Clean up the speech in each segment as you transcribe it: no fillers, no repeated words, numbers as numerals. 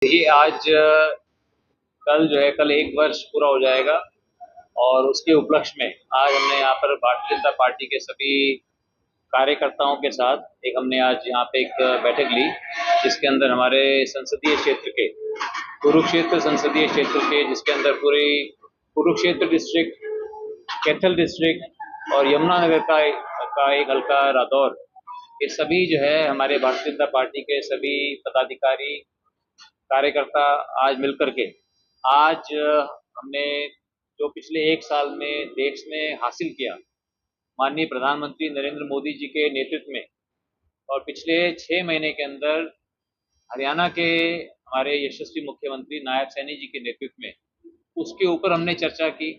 देखिए आज कल जो है कल 1 वर्ष पूरा हो जाएगा और उसके उपलक्ष्य में आज हमने यहाँ पर भारतीय जनता पार्टी के सभी कार्यकर्ताओं के साथ हमने आज यहाँ पे एक बैठक ली, जिसके अंदर हमारे संसदीय क्षेत्र के कुरुक्षेत्र संसदीय क्षेत्र के जिसके अंदर पूरी कुरुक्षेत्र डिस्ट्रिक्ट, कैथल डिस्ट्रिक्ट और यमुनानगर का एक हल्का रादौर, ये सभी जो है हमारे भारतीय जनता पार्टी के सभी पदाधिकारी कार्यकर्ता आज मिलकर के आज हमने जो पिछले 1 साल में देश ने हासिल किया माननीय प्रधानमंत्री नरेंद्र मोदी जी के नेतृत्व में और पिछले 6 महीने के अंदर हरियाणा के हमारे यशस्वी मुख्यमंत्री नायब सैनी जी के नेतृत्व में, उसके ऊपर हमने चर्चा की।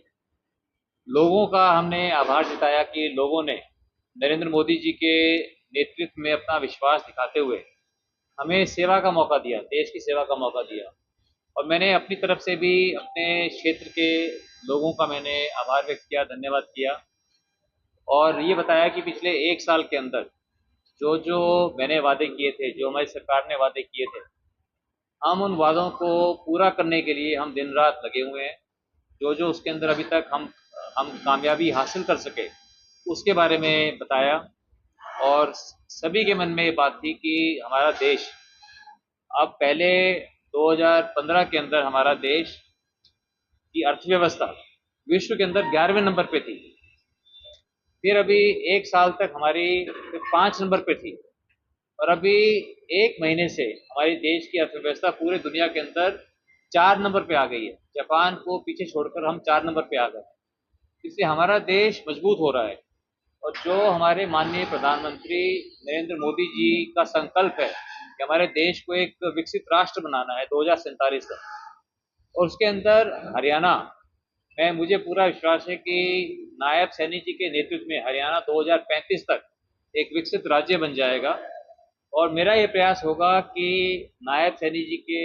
लोगों का हमने आभार जताया कि लोगों ने नरेंद्र मोदी जी के नेतृत्व में अपना विश्वास दिखाते हुए हमें सेवा का मौका दिया, देश की सेवा का मौका दिया। और मैंने अपनी तरफ से भी अपने क्षेत्र के लोगों का मैंने आभार व्यक्त किया, धन्यवाद किया और ये बताया कि पिछले 1 साल के अंदर जो जो मैंने वादे किए थे, जो हमारी सरकार ने वादे किए थे, हम उन वादों को पूरा करने के लिए हम दिन रात लगे हुए हैं। जो जो उसके अंदर अभी तक हम कामयाबी हासिल कर सके उसके बारे में बताया और सभी के मन में ये बात थी कि हमारा देश अब पहले 2015 के अंदर हमारा देश की अर्थव्यवस्था विश्व के अंदर 11वें नंबर पे थी, फिर अभी 1 साल तक हमारी फिर 5 नंबर पे थी और अभी 1 महीने से हमारी देश की अर्थव्यवस्था पूरे दुनिया के अंदर 4 नंबर पे आ गई है। जापान को पीछे छोड़कर हम 4 नंबर पे आ गए। इससे हमारा देश मजबूत हो रहा है और जो हमारे माननीय प्रधानमंत्री नरेंद्र मोदी जी का संकल्प है कि हमारे देश को एक विकसित राष्ट्र बनाना है 2047 तक, और उसके अंदर हरियाणा में मुझे पूरा विश्वास है कि नायब सैनी जी के नेतृत्व में हरियाणा 2035 तक एक विकसित राज्य बन जाएगा। और मेरा ये प्रयास होगा कि नायब सैनी जी के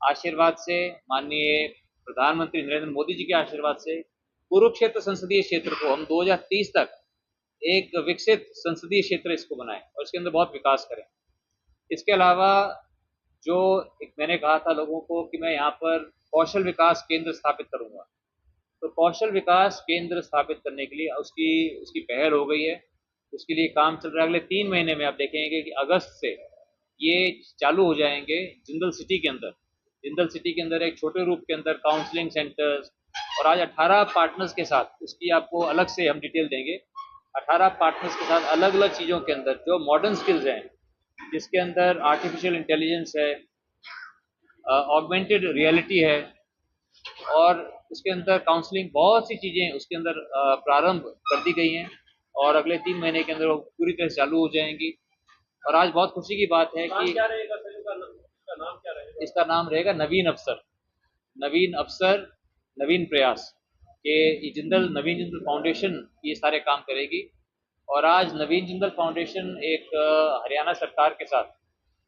आशीर्वाद से, माननीय प्रधानमंत्री नरेंद्र मोदी जी के आशीर्वाद से कुरुक्षेत्र संसदीय क्षेत्र को हम 2030 तक एक विकसित संसदीय क्षेत्र इसको बनाएं और इसके अंदर बहुत विकास करें। इसके अलावा जो एक मैंने कहा था लोगों को कि मैं यहाँ पर कौशल विकास केंद्र स्थापित करूंगा, तो कौशल विकास केंद्र स्थापित करने के लिए उसकी उसकी पहल हो गई है। उसके लिए काम चल रहा है। अगले 3 महीने में आप देखेंगे कि अगस्त से ये चालू हो जाएंगे जिंदल सिटी के अंदर। जिंदल सिटी के अंदर एक छोटे रूप के अंदर काउंसलिंग सेंटर्स और आज 18 पार्टनर्स के साथ, उसकी आपको अलग से हम डिटेल देंगे, 18 पार्टनर्स के साथ अलग अलग चीज़ों के अंदर जो मॉडर्न स्किल्स हैं, जिसके अंदर आर्टिफिशियल इंटेलिजेंस है, ऑगमेंटेड रियलिटी है और उसके अंदर काउंसलिंग, बहुत सी चीज़ें उसके अंदर प्रारंभ कर दी गई हैं और अगले 3 महीने के अंदर वो पूरी तरह से चालू हो जाएंगी। और आज बहुत खुशी की बात है कि क्या रहेगा सर, इसका नाम क्या रहेगा? इसका नाम रहेगा नवीन अवसर। नवीन अवसर, नवीन प्रयास के ये जिंदल नवीन जिंदल फाउंडेशन ये सारे काम करेगी। और आज नवीन जिंदल फाउंडेशन एक हरियाणा सरकार के साथ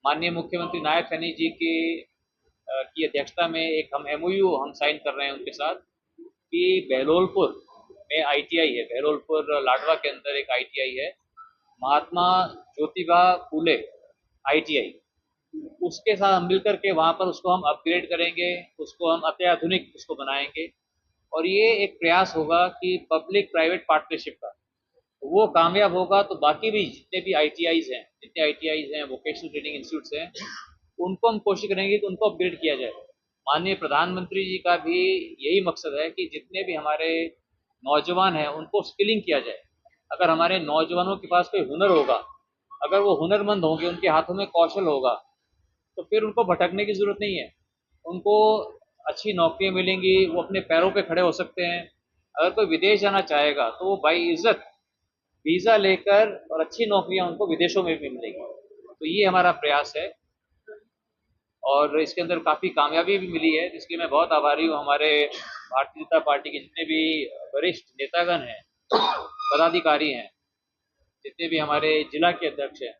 माननीय मुख्यमंत्री नायब सैनी जी की अध्यक्षता में एक हम एमओयू हम साइन कर रहे हैं उनके साथ कि बहलोलपुर में आईटीआई है, बहलोलपुर लाडवा के अंदर एक आईटीआई है, महात्मा ज्योतिबा फूले आईटीआई। उसके साथ हम मिलकर के वहाँ पर उसको हम अपग्रेड करेंगे, उसको हम अत्याधुनिक उसको बनाएंगे और ये एक प्रयास होगा कि पब्लिक प्राइवेट पार्टनरशिप का वो कामयाब होगा तो बाकी भी जितने भी आईटीआईज हैं, जितने आईटीआईज हैं, वोकेशनल ट्रेनिंग इंस्टीट्यूट्स हैं, उनको हम कोशिश करेंगे कि उनको अपग्रेड किया जाए। माननीय प्रधानमंत्री जी का भी यही मकसद है कि जितने भी हमारे नौजवान हैं उनको स्किलिंग किया जाए। अगर हमारे नौजवानों के पास कोई हुनर होगा, अगर वो हुनरमंद होंगे, उनके हाथों में कौशल होगा, तो फिर उनको भटकने की ज़रूरत नहीं है। उनको अच्छी नौकरियां मिलेंगी, वो अपने पैरों पे खड़े हो सकते हैं। अगर कोई विदेश जाना चाहेगा तो वो बाई इज्जत वीज़ा लेकर और अच्छी नौकरियां उनको विदेशों में भी मिलेगी। तो ये हमारा प्रयास है और इसके अंदर काफ़ी कामयाबी भी मिली है, जिसके मैं बहुत आभारी हूँ। हमारे भारतीय जनता पार्टी के जितने भी वरिष्ठ नेतागण हैं, पदाधिकारी हैं, जितने भी हमारे जिला के अध्यक्ष हैं,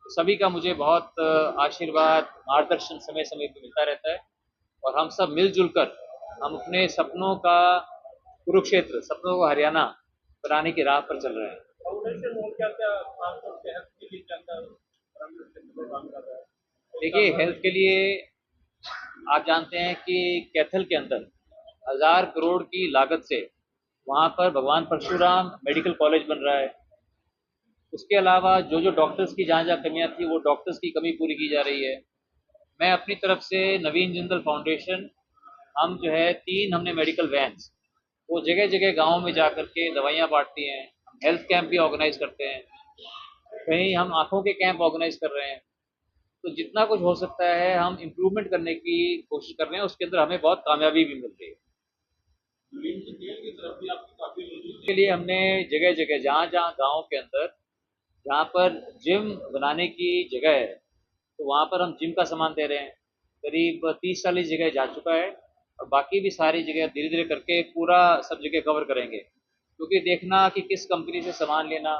सभी का मुझे बहुत आशीर्वाद, मार्गदर्शन समय समय पर मिलता रहता है और हम सब मिलजुल कर हम अपने सपनों का कुरुक्षेत्र, सपनों को हरियाणा बनाने की राह पर चल रहे हैं। फाउंडेशन और क्या क्या आपको सेहत के लिए क्या क्या काम कर रहा है? देखिए, हेल्थ के लिए आप जानते हैं कि कैथल के अंदर 1000 करोड़ की लागत से वहाँ पर भगवान परशुराम मेडिकल कॉलेज बन रहा है। उसके अलावा जो जो डॉक्टर्स की जहाँ जहाँ कमियाँ थी वो डॉक्टर्स की कमी पूरी की जा रही है। मैं अपनी तरफ से नवीन जिंदल फाउंडेशन, हम जो है 3 हमने मेडिकल वैन्स वो जगह जगह गाँव में जा कर के दवाइयाँ बांटती हैं। हम हेल्थ कैंप भी ऑर्गेनाइज करते हैं, कहीं हम आँखों के कैंप ऑर्गेनाइज कर रहे हैं। तो जितना कुछ हो सकता है हम इम्प्रूवमेंट करने की कोशिश कर रहे हैं, उसके अंदर हमें बहुत कामयाबी भी मिल रही है। के लिए हमने जगह जगह जहाँ जहाँ गाँव के अंदर जहाँ पर जिम बनाने की जगह है तो वहाँ पर हम जिम का सामान दे रहे हैं। करीब 30-40 जगह जा चुका है और बाकी भी सारी जगह धीरे धीरे करके पूरा सब जगह कवर करेंगे, क्योंकि देखना कि किस कंपनी से सामान लेना,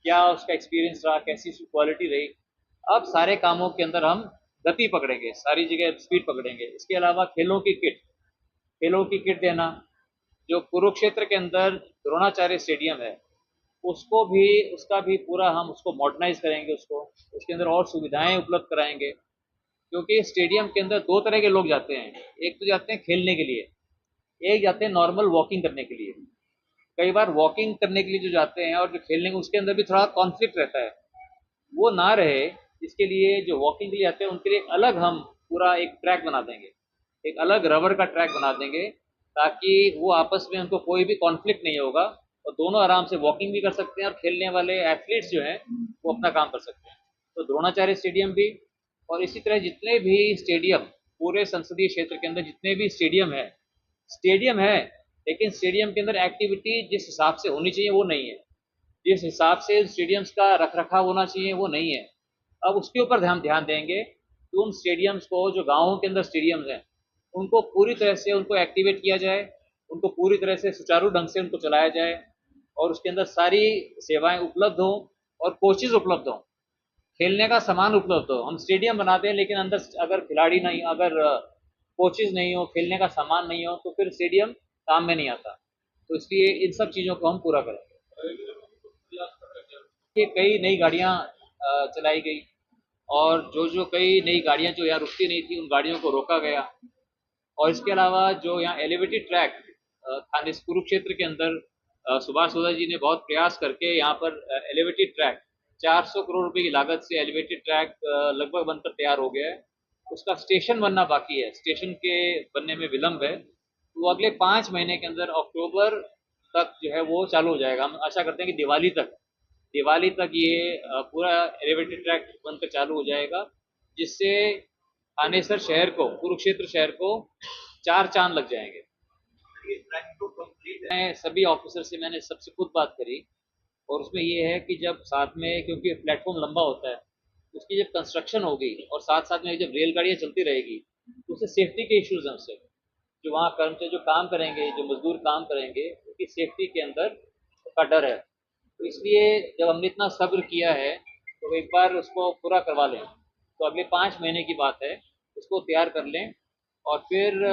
क्या उसका एक्सपीरियंस रहा, कैसी उसकी क्वालिटी रही। अब सारे कामों के अंदर हम गति पकड़ेंगे, सारी जगह स्पीड पकड़ेंगे। इसके अलावा खेलों की किट देना, जो कुरुक्षेत्र के अंदर द्रोणाचार्य स्टेडियम है उसको भी उसका भी पूरा हम उसको मॉडर्नाइज करेंगे, उसको उसके अंदर और सुविधाएं उपलब्ध कराएंगे। क्योंकि स्टेडियम के अंदर दो तरह के लोग जाते हैं, एक तो जाते हैं खेलने के लिए, एक जाते हैं नॉर्मल वॉकिंग करने के लिए। कई बार वॉकिंग करने के लिए जो जाते हैं और जो खेलने के उसके अंदर भी थोड़ा कॉन्फ्लिक्ट रहता है, वो ना रहे इसके लिए जो वॉकिंग के लिए आते हैं उनके लिए अलग हम पूरा एक ट्रैक बना देंगे, एक अलग रबर का ट्रैक बना देंगे, ताकि वो आपस में उनको कोई भी कॉन्फ्लिक्ट नहीं होगा और दोनों आराम से वॉकिंग भी कर सकते हैं और खेलने वाले एथलीट्स जो हैं वो अपना काम कर सकते हैं। तो द्रोणाचार्य स्टेडियम भी, और इसी तरह जितने भी स्टेडियम पूरे संसदीय क्षेत्र के अंदर जितने भी स्टेडियम है, लेकिन स्टेडियम के अंदर एक्टिविटी जिस हिसाब से होनी चाहिए वो नहीं है, जिस हिसाब से स्टेडियम्स का रख रखाव होना चाहिए वो नहीं है। अब उसके ऊपर ध्यान ध्यान देंगे कि उन स्टेडियम्स को, जो गाँवों के अंदर स्टेडियम्स हैं, उनको पूरी तरह से उनको एक्टिवेट किया जाए, उनको पूरी तरह से सुचारू ढंग से उनको चलाया जाए और उसके अंदर सारी सेवाएं उपलब्ध हों और कोचेज उपलब्ध हों, खेलने का सामान उपलब्ध हो। हम स्टेडियम बनाते हैं लेकिन अंदर अगर खिलाड़ी नहीं, अगर कोचेज नहीं हो, खेलने का सामान नहीं हो, तो फिर स्टेडियम काम में नहीं आता। तो इसलिए इन सब चीज़ों को हम पूरा करेंगे। कि कई नई गाड़ियाँ चलाई गई और जो जो कई नई गाड़ियाँ जो यहाँ रुकती नहीं थी उन गाड़ियों को रोका गया। और इसके अलावा जो यहाँ एलिवेटेड ट्रैक थाने कुरुक्षेत्र के अंदर सुभाष सोदा जी ने बहुत प्रयास करके यहाँ पर एलिवेटेड ट्रैक 400 करोड़ रुपए की लागत से एलिवेटेड ट्रैक लगभग बनकर तैयार हो गया है। उसका स्टेशन बनना बाकी है, स्टेशन के बनने में विलम्ब है, तो वो अगले 5 महीने के अंदर अक्टूबर तक जो है वो चालू हो जाएगा। हम आशा करते हैं कि दिवाली तक ये पूरा एलिवेटेड ट्रैक बनकर चालू हो जाएगा, जिससे थानेसर शहर को, कुरुक्षेत्र शहर को 4 चांद लग जाएंगे। मैं सभी ऑफिसर से मैंने सबसे खुद बात करी और उसमें ये है कि जब साथ में, क्योंकि प्लेटफॉर्म लंबा होता है, उसकी जब कंस्ट्रक्शन होगी और साथ साथ में जब रेलगाड़ियाँ चलती रहेगी तो उससे सेफ्टी के इश्यूज हैं, उससे जो वहाँ कर्मचारी जो काम करेंगे, जो मजदूर काम करेंगे, उनकी सेफ्टी के अंदर का डर है। तो इसलिए जब हमने इतना सब्र किया है तो एक बार उसको पूरा करवा लें। तो अगले 5 महीने की बात है, उसको तैयार कर लें और फिर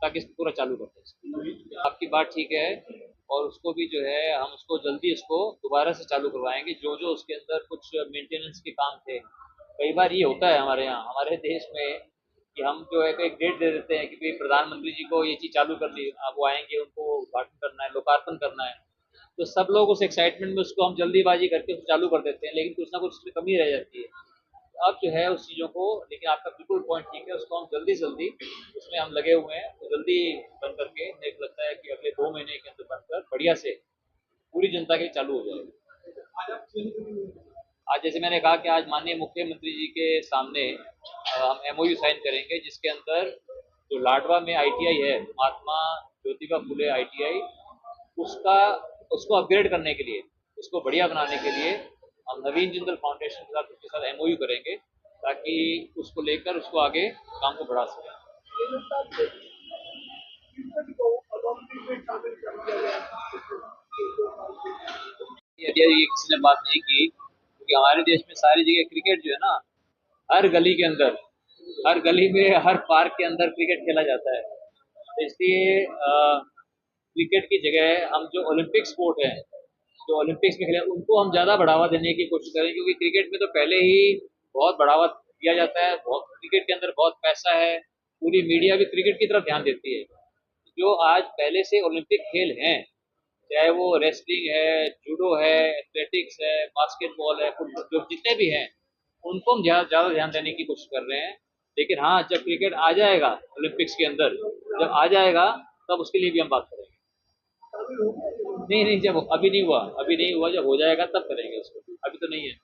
ताकि इसको पूरा चालू कर दें। आपकी बात ठीक है और उसको भी जो है हम उसको जल्दी उसको दोबारा से चालू करवाएंगे। जो जो उसके अंदर कुछ मेंटेनेंस के काम थे, कई बार ये होता है हमारे यहाँ, हमारे देश में, कि हम जो है एक डेट दे देते हैं कि भाई प्रधानमंत्री जी को ये चीज़ चालू कर दी, अब वो आएंगे, उनको उद्घाटन करना है, लोकार्पण करना है, तो सब लोग उस एक्साइटमेंट में उसको हम जल्दीबाजी करके उसको चालू कर देते हैं, लेकिन कुछ ना कुछ उसमें कमी रह जाती है। अब जो है उस चीज़ों को, लेकिन आपका बिल्कुल पॉइंट ठीक है, उसको हम जल्दी जल्दी उसमें हम लगे हुए हैं, तो जल्दी बन करके मेरे को लगता है कि अगले 2 महीने के अंदर बनकर बढ़िया से पूरी जनता के चालू हो जाएगा। आज जैसे मैंने कहा कि आज माननीय मुख्यमंत्री जी के सामने हम एमओयू साइन करेंगे, जिसके अंदर जो लाडवा में आईटीआई है, महात्मा ज्योतिबा फुले आईटीआई, उसका उसको अपग्रेड करने के लिए, उसको बढ़िया बनाने के लिए हम नवीन जिंदल फाउंडेशन के साथ उसके साथ एमओयू करेंगे, ताकि उसको लेकर उसको आगे काम को बढ़ा सकें। यदि ये किसी ने बात नहीं की, क्योंकि हमारे देश में सारी जगह क्रिकेट जो है ना, हर गली के अंदर, हर गली में, हर पार्क के अंदर क्रिकेट खेला जाता है। तो इसलिए क्रिकेट की जगह हम जो ओलंपिक स्पोर्ट है, जो ओलंपिक्स में खेले, उनको हम ज़्यादा बढ़ावा देने की कोशिश करें, क्योंकि क्रिकेट में तो पहले ही बहुत बढ़ावा दिया जाता है, बहुत क्रिकेट के अंदर बहुत पैसा है, पूरी मीडिया भी क्रिकेट की तरफ ध्यान देती है। जो आज पहले से ओलंपिक खेल हैं, चाहे वो रेसलिंग है, जूडो है, एथलेटिक्स है, बास्केटबॉल है, फुटबॉल, जो जितने भी हैं, उनको हम ज़्यादा ध्यान देने की कोशिश कर रहे हैं। लेकिन हाँ, जब क्रिकेट आ जाएगा ओलंपिक्स के अंदर, जब आ जाएगा, तब उसके लिए भी हम बात करेंगे। नहीं नहीं, जब अभी नहीं हुआ, अभी नहीं हुआ, जब हो जाएगा तब करेंगे उसको, अभी तो नहीं है।